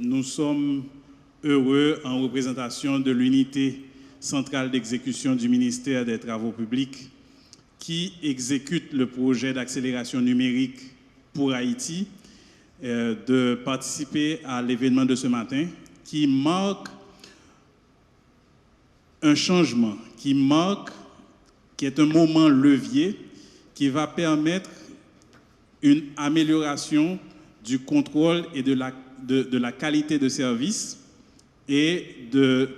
nous sommes heureux en représentation de l'unité centrale d'exécution du ministère des Travaux publics qui exécute le projet d'accélération numérique pour Haïti, de participer à l'événement de ce matin qui marque un changement, qui est un moment levier qui va permettre une amélioration du contrôle et de la qualité de service et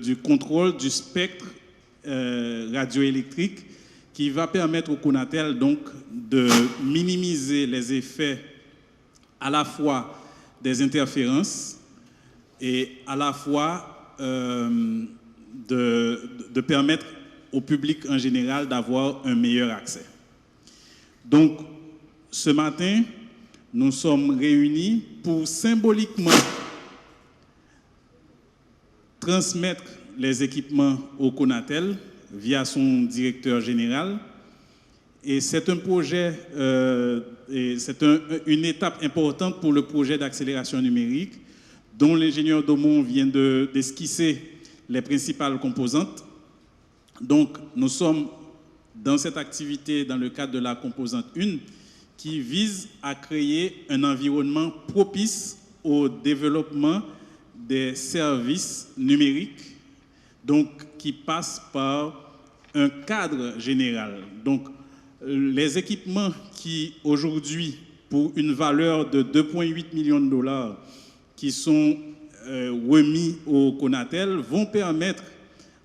du contrôle du spectre radioélectrique qui va permettre au Conatel donc de minimiser les effets à la fois des interférences et à la fois de permettre au public en général d'avoir un meilleur accès. Donc, ce matin, nous sommes réunis pour symboliquement transmettre les équipements au Conatel via son directeur général. Et c'est un projet, une étape importante pour le projet d'accélération numérique dont l'ingénieur Daumont vient d'esquisser les principales composantes. Donc, nous sommes dans cette activité dans le cadre de la composante 1 qui vise à créer un environnement propice au développement des services numériques, donc qui passe par un cadre général. Donc, les équipements qui aujourd'hui, pour une valeur de 2,8 millions de dollars, qui sont remis au Conatel, vont permettre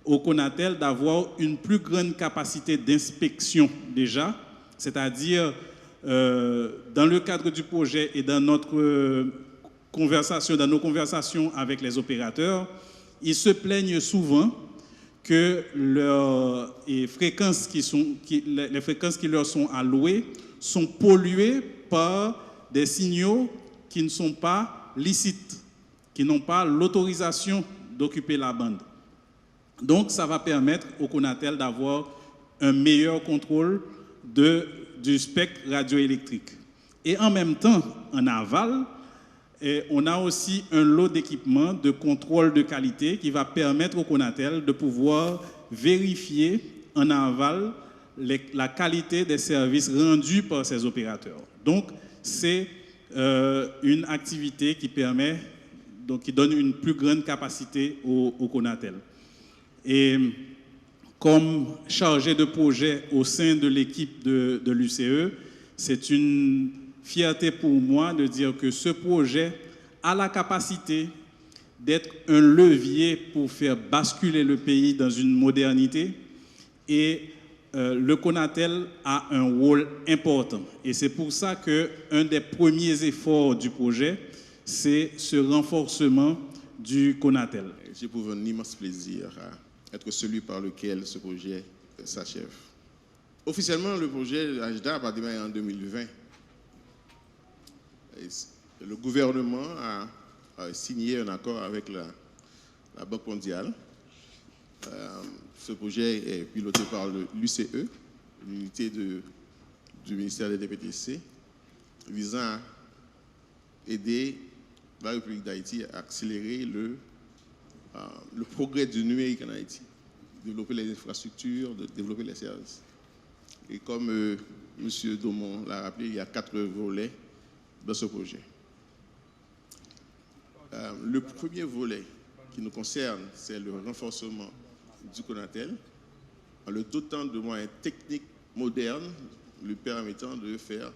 au Conatel d'avoir une plus grande capacité d'inspection déjà, c'est-à-dire dans le cadre du projet et dans nos conversations avec les opérateurs, ils se plaignent souvent que les fréquences qui leur sont allouées sont polluées par des signaux qui ne sont pas licites, qui n'ont pas l'autorisation d'occuper la bande. Donc, ça va permettre au Conatel d'avoir un meilleur contrôle du spectre radioélectrique. Et en même temps, en aval, on a aussi un lot d'équipements de contrôle de qualité qui va permettre au Conatel de pouvoir vérifier en aval la qualité des services rendus par ces opérateurs. Donc, c'est une activité qui permet, donc qui donne une plus grande capacité au Conatel. Et comme chargé de projet au sein de l'équipe de l'UCE, c'est une fierté pour moi de dire que ce projet a la capacité d'être un levier pour faire basculer le pays dans une modernité et le Conatel a un rôle important. Et c'est pour ça qu'un des premiers efforts du projet, c'est ce renforcement du Conatel. J'éprouve un immense plaisir à être celui par lequel ce projet s'achève. Officiellement, le projet HDA va démarrer en 2020. Le gouvernement a signé un accord avec la Banque mondiale. Ce projet est piloté par l'UCE, l'unité du ministère des DPTC, visant à aider la République d'Haïti à accélérer le progrès du numérique en Haïti, développer les infrastructures, développer les services. Et comme M. Daumont l'a rappelé, il y a 4 volets dans ce projet. Le premier volet qui nous concerne, c'est le renforcement du Conatel, en le dotant de moyens techniques modernes, lui permettant de faire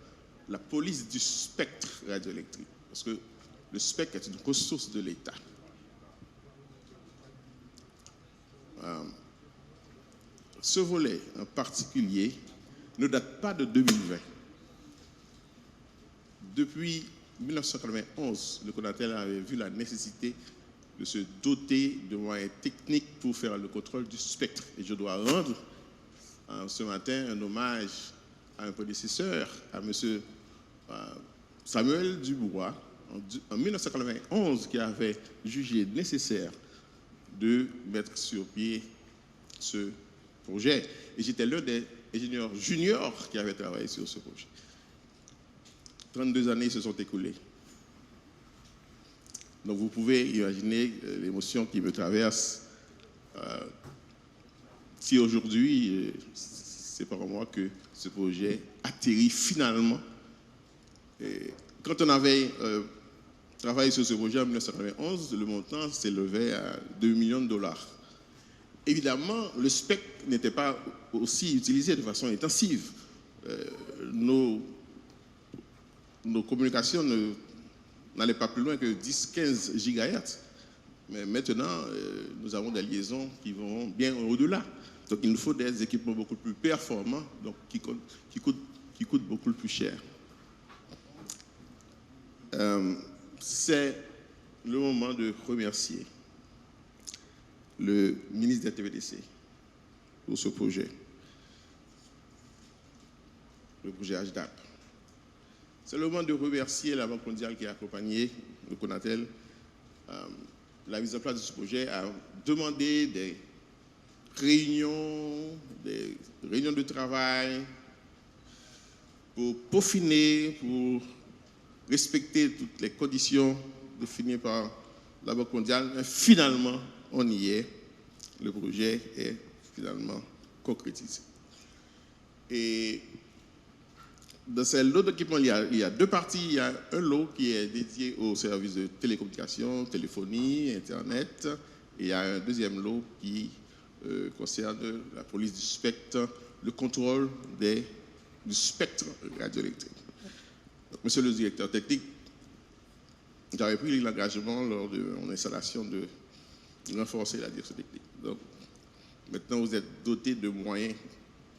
la police du spectre radioélectrique. Parce que le spectre est une ressource de l'État. Ce volet en particulier ne date pas de 2020. Depuis 1991, le Conatel avait vu la nécessité de se doter de moyens techniques pour faire le contrôle du spectre. Et je dois rendre ce matin un hommage à un prédécesseur, à M. Samuel Dubois, en 1991, qui avait jugé nécessaire de mettre sur pied ce projet. Et j'étais l'un des ingénieurs juniors qui avaient travaillé sur ce projet. 32 années se sont écoulées. Donc vous pouvez imaginer l'émotion qui me traverse si aujourd'hui, c'est par moi que ce projet atterrit finalement. Et quand on avait travaillé sur ce projet en 1991, le montant s'élevait à 2 millions de dollars. Évidemment, le spectre n'était pas aussi utilisé de façon intensive. Nos communications n'allaient pas plus loin que 10-15 GHz. Mais maintenant, nous avons des liaisons qui vont bien au-delà. Donc il nous faut des équipements beaucoup plus performants, donc qui coûtent beaucoup plus cher. C'est le moment de remercier le ministre des TVDC pour ce projet, le projet HDAP. C'est le moment de remercier la Banque mondiale qui a accompagné le CONATEL. La mise en place de ce projet a demandé des réunions de travail pour peaufiner, pour respecter toutes les conditions définies par la Banque mondiale. Mais finalement, on y est. Le projet est finalement concrétisé. Et dans ce lot d'équipements, il y a deux parties. Il y a un lot qui est dédié aux services de télécommunication, téléphonie, Internet. Et il y a un deuxième lot qui concerne la police du spectre, le contrôle du spectre radioélectrique. Donc, monsieur le directeur technique, j'avais pris l'engagement lors de mon installation de renforcer la direction technique. Donc, maintenant, vous êtes doté de moyens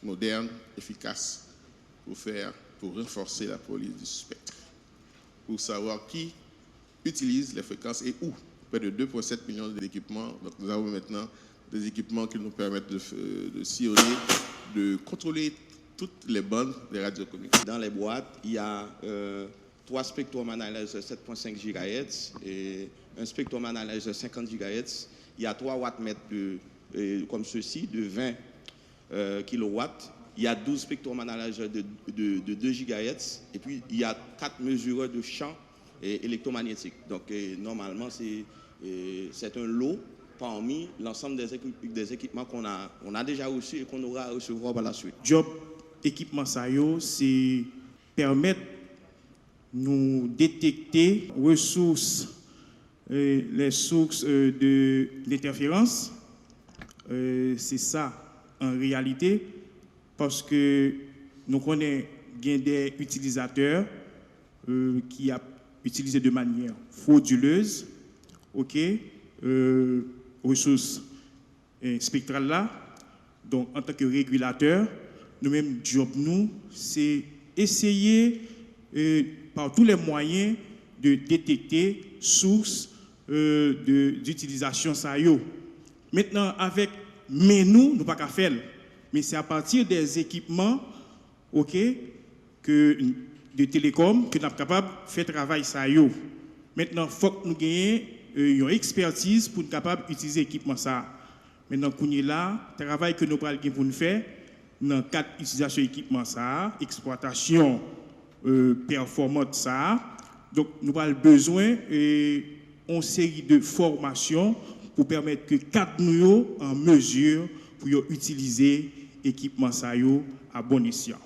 modernes, efficaces pour renforcer la police du spectre, pour savoir qui utilise les fréquences et où. Près de 2,7 millions d'équipements. Donc, nous avons maintenant des équipements qui nous permettent de sillonner, de contrôler toutes les bandes des radiocommunications. Dans les boîtes, il y a 3 spectrum analyzers 7.5 GHz et un spectrum analyzer 50 GHz. Il y a 3 wattmètres comme ceci, de 20 kW. Il y a 12 spectrum analyzers de 2 GHz. Et puis, il y a 4 mesureurs de champ électromagnétique. Donc, normalement, c'est un lot parmi l'ensemble des équipements qu'on a déjà reçus et qu'on aura à recevoir par la suite. Job équipement ça c'est permettre nous détecter ressources, les sources de l'interférence. C'est ça en réalité, parce que nous connaissons des utilisateurs qui a utilisé de manière frauduleuse, ressources spectrales là. Donc, en tant que régulateur, nous-mêmes, job nous, c'est essayer par tous les moyens de détecter sources d'utilisation ça yo. Maintenant, avec nous pas qu'à faire, mais c'est à partir des équipements, de télécom que nous sommes capables de faire travail ça yo. Maintenant, il faut que nous ayons une expertise pour être capable d'utiliser l'équipement ça. Maintenant, qu'on est là, le travail que nous allons pour nous faire, dans le cadre d'utilisation de l'équipement ça, exploitation performante ça. Donc, nous avons besoin d'une série de formations pour permettre que cadre nous en mesure pour utiliser l'équipement ça à bon escient.